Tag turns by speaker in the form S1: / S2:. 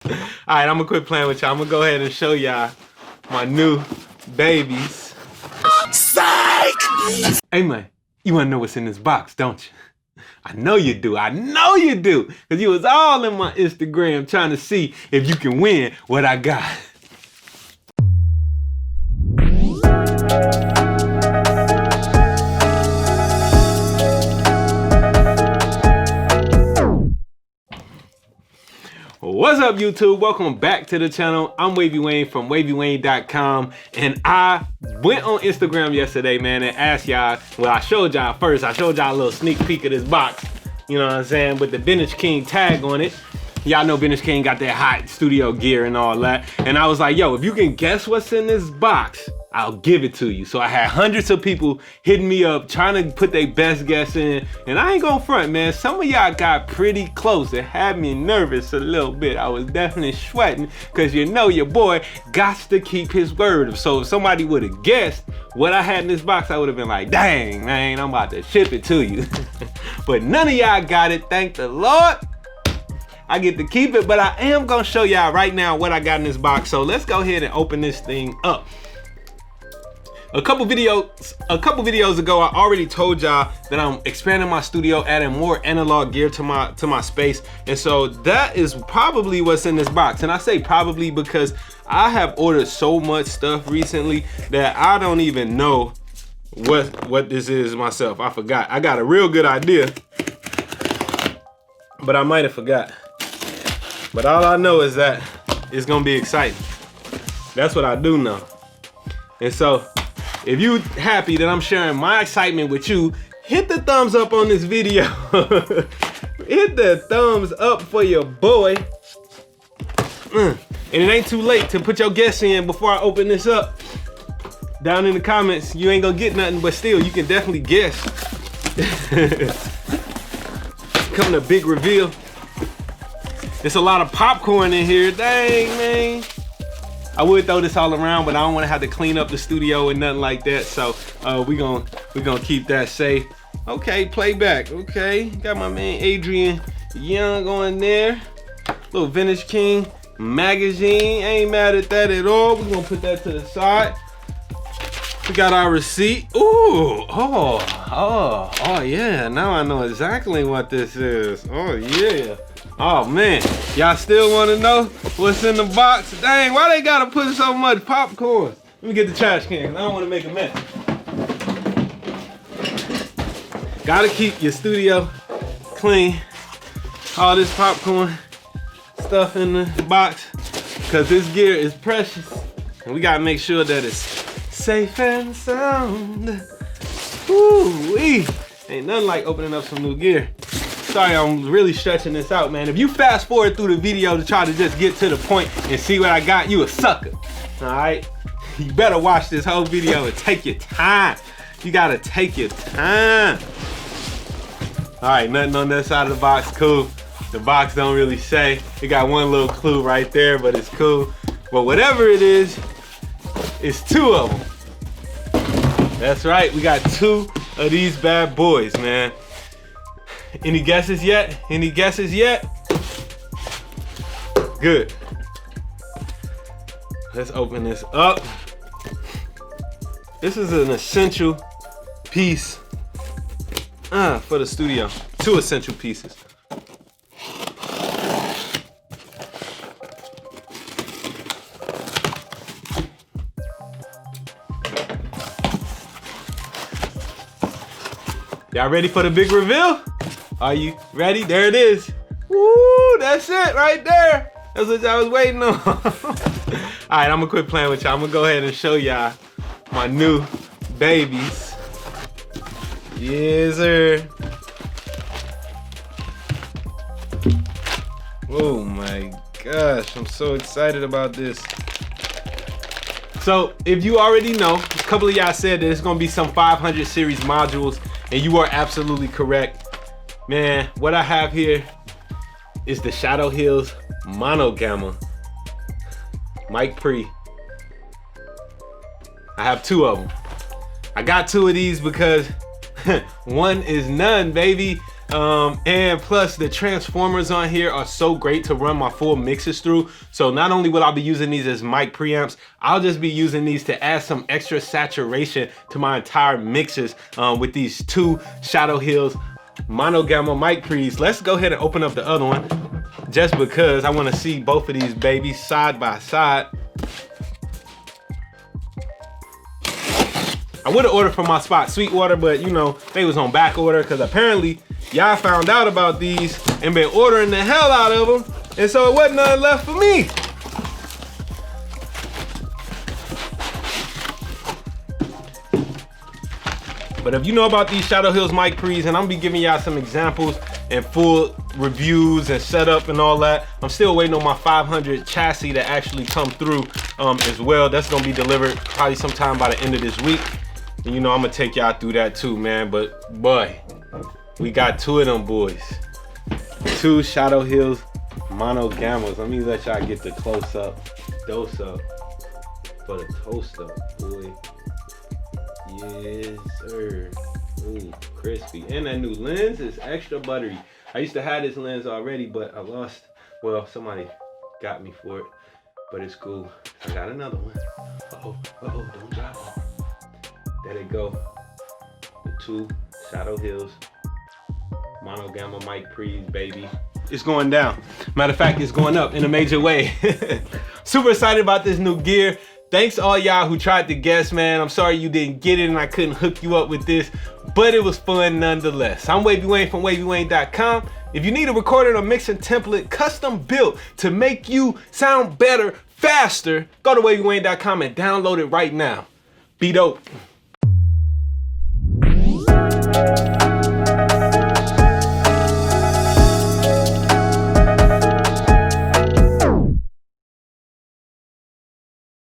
S1: Alright, I'm gonna quit playing with y'all. I'm gonna go ahead and show y'all my new babies. Psych! Hey man, you wanna know what's in this box, don't you? I know you do. I know you do. Because you was all in my Instagram trying to see if you can win what I got. What's up, YouTube? Welcome back to the channel. I'm Wavy Wayne from WavyWayne.com, and I went on Instagram yesterday, man, and asked y'all, well, I showed y'all first, I showed y'all a little sneak peek of this box, you know what I'm saying, with the Vintage King tag on it. Y'all know Vintage King got that hot studio gear and all that, and I was like, yo, if you can guess what's in this box, I'll give it to you. So I had hundreds of people hitting me up trying to put their best guess in, and I ain't gonna front, man. Some of y'all got pretty close. It had me nervous a little bit. I was definitely sweating because you know your boy got to keep his word. So if somebody would have guessed what I had in this box, I would have been like, dang, man, I'm about to ship it to you. But none of y'all got it, thank the Lord. I get to keep it, but I am gonna show y'all right now what I got in this box. So let's go ahead and open this thing up. A couple videos ago, I already told y'all that I'm expanding my studio, adding more analog gear to my space, and so that is probably what's in this box. And I say probably because I have ordered so much stuff recently that I don't even know what this is myself. I forgot. I got a real good idea, but I might have forgot. But all I know is that it's gonna be exciting. That's what I do know. And so, if you happy that I'm sharing my excitement with you, hit the thumbs up on this video. Hit the thumbs up for your boy. And it ain't too late to put your guess in before I open this up. Down in the comments, you ain't gonna get nothing, but still, you can definitely guess. Coming a big reveal. There's a lot of popcorn in here, dang, man. I would throw this all around, but I don't want to have to clean up the studio and nothing like that. So we gonna keep that safe. Okay, playback. Okay, got my man Adrian Young on there. Little Vintage King magazine. Ain't mad at that at all. We're gonna put that to the side. We got our receipt. Ooh, oh yeah. Now I know exactly what this is. Oh yeah. Oh man, y'all still want to know what's in the box? Dang, why they gotta put so much popcorn? Let me get the trash can, I don't want to make a mess. Gotta keep your studio clean. All this popcorn stuff in the box, because this gear is precious. And we gotta make sure that it's safe and sound. Ooh-wee. Ain't nothing like opening up some new gear. Sorry, I'm really stretching this out, man. If you fast forward through the video to try to just get to the point and see what I got, you a sucker, all right? You better watch this whole video and take your time. You gotta take your time. All right, nothing on that side of the box, cool. The box don't really say. It got one little clue right there, but it's cool. But whatever it is, it's two of them. That's right, we got two of these bad boys, man. Any guesses yet? Any guesses yet? Good. Let's open this up. This is an essential piece for the studio. Two essential pieces. Y'all ready for the big reveal? Are you ready? There it is. Woo, that's it right there. That's what I was waiting on. All right, I'm gonna quit playing with y'all. I'm gonna go ahead and show y'all my new babies. Yes, sir. Oh my gosh, I'm so excited about this. So if you already know, a couple of y'all said that it's gonna be some 500 series modules, and you are absolutely correct. Man, what I have here is the Shadow Hills Mono Gamma Mic Pre. I have two of them. I got two of these because one is none, baby. And plus the transformers on here are so great to run my full mixes through. So not only will I be using these as mic preamps, I'll just be using these to add some extra saturation to my entire mixes with these two Shadow Hills mono gamma mic pre's. Let's go ahead and open up the other one just because I want to see both of these babies side by side. I would have ordered from my spot Sweetwater, but you know, they was on back order because apparently y'all found out about these and been ordering the hell out of them, and so it wasn't nothing left for me. But if you know about these Shadow Hills mic pre's, and I'm gonna be giving y'all some examples and full reviews and setup and all that. I'm still waiting on my 500 chassis to actually come through as well. That's gonna be delivered probably sometime by the end of this week. And you know, I'm gonna take y'all through that too, man. But boy, we got two of them boys. Two Shadow Hills mono gammas. Let me let y'all get the close up, dose up for the toast up, boy. Yes, sir. Ooh, crispy. And that new lens is extra buttery. I used to have this lens already, but I lost. Well, somebody got me for it, but it's cool. I got another one. Uh-oh, don't drop it. There they go. The two Shadow Hills mono gamma mic pre's, baby. It's going down. Matter of fact, it's going up in a major way. Super excited about this new gear. Thanks all y'all who tried to guess, man. I'm sorry you didn't get it and I couldn't hook you up with this, but it was fun nonetheless. I'm Wavy Wayne from Wavy.com. If you need a recording or mixing template custom built to make you sound better, faster, go to Wavy.com and download it right now. Be dope.